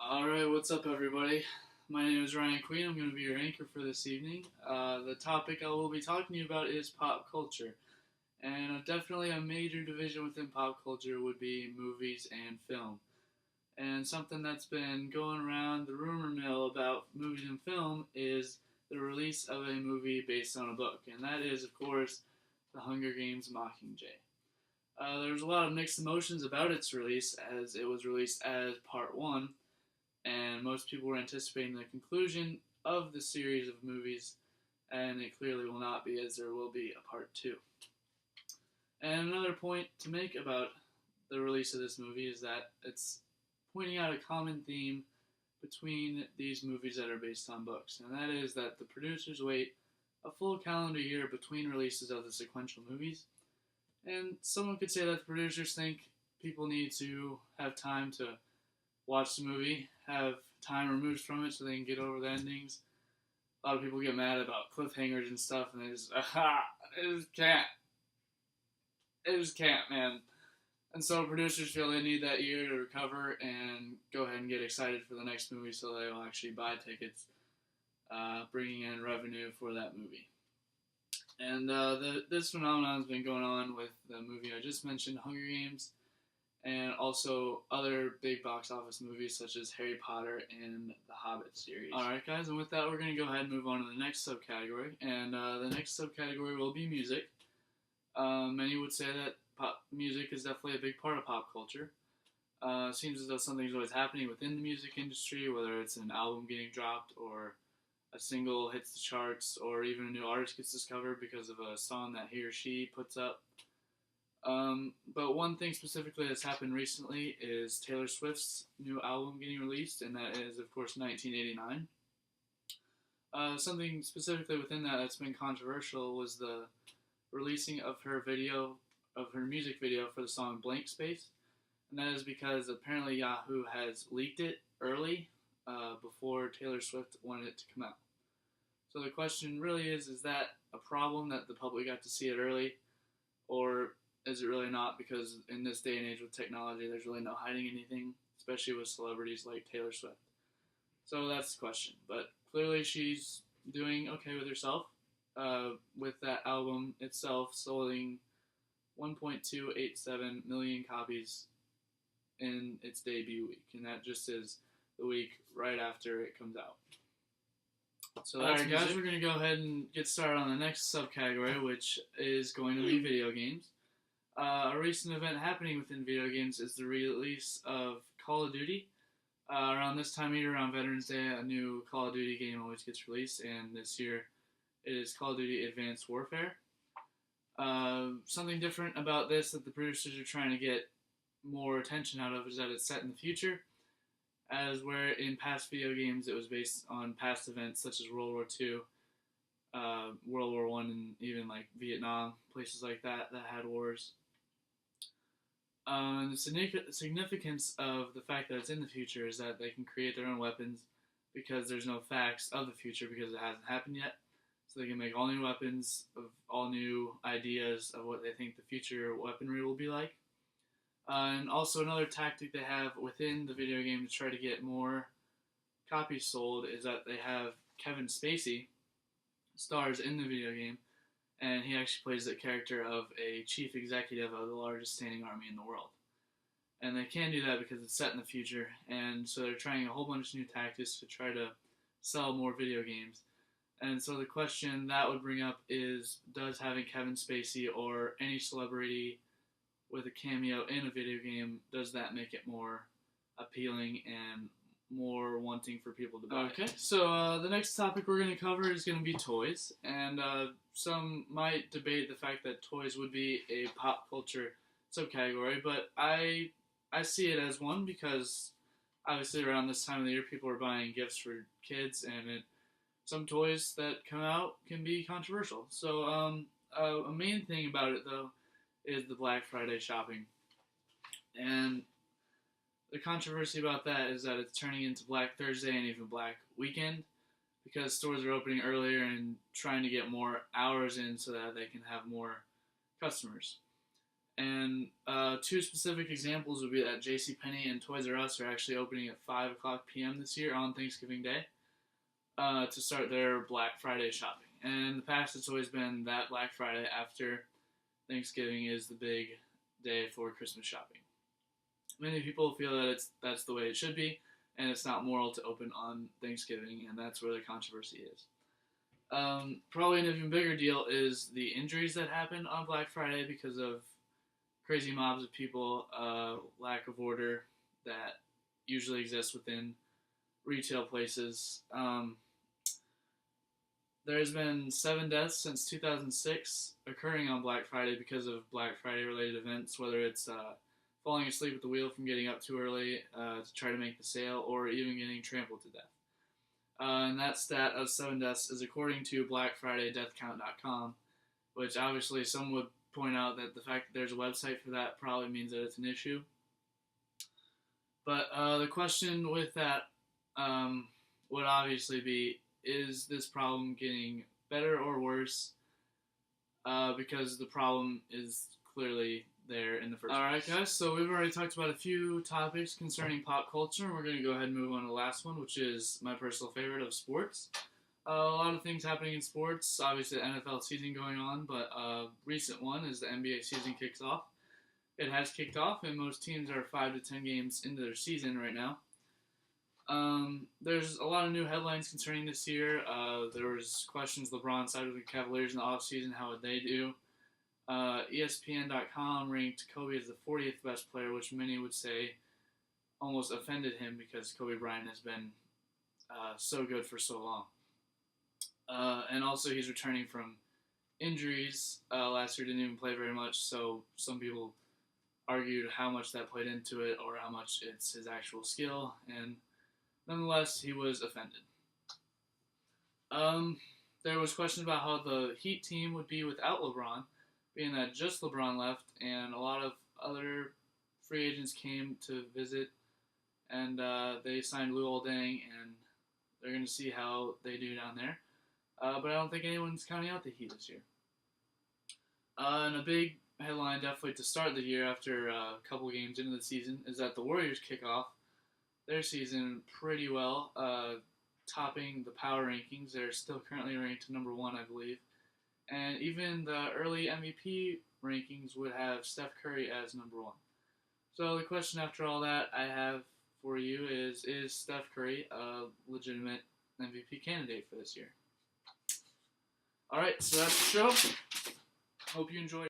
Alright, what's up, everybody? My name is Ryan Queen. I'm going to be your anchor for this evening. The topic I will be talking to you about is pop culture. And definitely a major division within pop culture would be movies and film. And something that's been going around the rumor mill about movies and film is the release of a movie based on a book. And that is, of course, The Hunger Games Mockingjay. There's a lot of mixed emotions about its release, as it was released as part one, and most people were anticipating the conclusion of the series of movies, and it clearly will not be, as there will be a part two. And another point to make about the release of this movie is that it's pointing out a common theme between these movies that are based on books, and that is that the producers wait a full calendar year between releases of the sequential movies. And someone could say that the producers think people need to have time to watch the movie, have time removed from it so they can get over the endings. A lot of people get mad about cliffhangers and stuff, and they just, it just can't. It just can't, man. And so producers feel they need that year to recover and go ahead and get excited for the next movie so they will actually buy tickets, bringing in revenue for that movie. And this phenomenon has been going on with the movie I just mentioned, Hunger Games, and also other big box office movies such as Harry Potter and the Hobbit series. Alright, guys, and with that, we're going to go ahead and move on to the next subcategory. And the next subcategory will be music. Many would say that pop music is definitely a big part of pop culture. Seems as though something's always happening within the music industry, whether it's an album getting dropped or a single hits the charts, or even a new artist gets discovered because of a song that he or she puts up. But one thing specifically that's happened recently is Taylor Swift's new album getting released, and that is, of course, 1989. Something specifically within that that's been controversial was the releasing of her music video for the song Blank Space, and that is because apparently Yahoo has leaked it early, before Taylor Swift wanted it to come out. So the question really is that a problem that the public got to see it early, or is it really not? Because in this day and age with technology, there's really no hiding anything, especially with celebrities like Taylor Swift. So that's the question. But clearly she's doing okay with herself, with that album itself selling 1.287 million copies in its debut week, and that just is the week right after it comes out. So that's alright, guys, we're going to go ahead and get started on the next subcategory, which is going to be video games. A recent event happening within video games is the release of Call of Duty. Around this time of year, around Veterans Day, a new Call of Duty game always gets released, and this year it is Call of Duty Advanced Warfare. Something different about this that the producers are trying to get more attention out of is that it's set in the future, as where in past video games it was based on past events such as World War II, World War I, and even like Vietnam, places like that had wars. The significance of the fact that it's in the future is that they can create their own weapons because there's no facts of the future because it hasn't happened yet. So they can make all new weapons of all new ideas of what they think the future weaponry will be like. And also another tactic they have within the video game to try to get more copies sold is that they have Kevin Spacey stars in the video game, and he actually plays the character of a chief executive of the largest standing army in the world. And they can do that because it's set in the future, and so they're trying a whole bunch of new tactics to try to sell more video games. And so the question that would bring up is, does having Kevin Spacey or any celebrity with a cameo in a video game, does that make it more appealing and more wanting for people to buy? Okay, so the next topic we're going to cover is going to be toys, and some might debate the fact that toys would be a pop culture subcategory, but I see it as one because obviously around this time of the year people are buying gifts for kids, and some toys that come out can be controversial. So a main thing about it though is the Black Friday shopping. And the controversy about that is that it's turning into Black Thursday and even Black Weekend because stores are opening earlier and trying to get more hours in so that they can have more customers. And two specific examples would be that JCPenney and Toys R Us are actually opening at 5 o'clock p.m. this year on Thanksgiving Day to start their Black Friday shopping. And in the past, it's always been that Black Friday after Thanksgiving is the big day for Christmas shopping. Many people feel that that's the way it should be, and it's not moral to open on Thanksgiving, and that's where the controversy is. Probably an even bigger deal is the injuries that happen on Black Friday because of crazy mobs of people, lack of order that usually exists within retail places. There's been 7 deaths since 2006 occurring on Black Friday because of Black Friday related events, whether it's falling asleep at the wheel from getting up too early to try to make the sale, or even getting trampled to death. And that stat of 7 deaths is according to BlackFridayDeathCount.com, which obviously some would point out that the fact that there's a website for that probably means that it's an issue. But the question with that would obviously be, is this problem getting better or worse? Because the problem is clearly there in the first place. Alright guys, so we've already talked about a few topics concerning pop culture, and we're going to go ahead and move on to the last one, which is my personal favorite of sports. A lot of things happening in sports, obviously the NFL season going on, but a recent one is the NBA season kicks off. It has kicked off, and most teams are 5 to 10 games into their season right now. There's a lot of new headlines concerning this year. There was questions LeBron sided with the Cavaliers in the offseason. How would they do? ESPN.com ranked Kobe as the 40th best player, which many would say almost offended him because Kobe Bryant has been so good for so long. And also he's returning from injuries. Last year didn't even play very much, so some people argued how much that played into it or how much it's his actual skill, and nonetheless, he was offended. There was questions about how the Heat team would be without LeBron, being that just LeBron left, and a lot of other free agents came to visit, and they signed Luol Deng, and they're going to see how they do down there. But I don't think anyone's counting out the Heat this year. And a big headline, definitely to start the year after a couple games into the season, is that the Warriors kick off their season pretty well, topping the power rankings. They're still currently ranked number 1, I believe. And even the early MVP rankings would have Steph Curry as number 1. So the question after all that I have for you is Steph Curry a legitimate MVP candidate for this year? Alright, so that's the show. Hope you enjoyed it.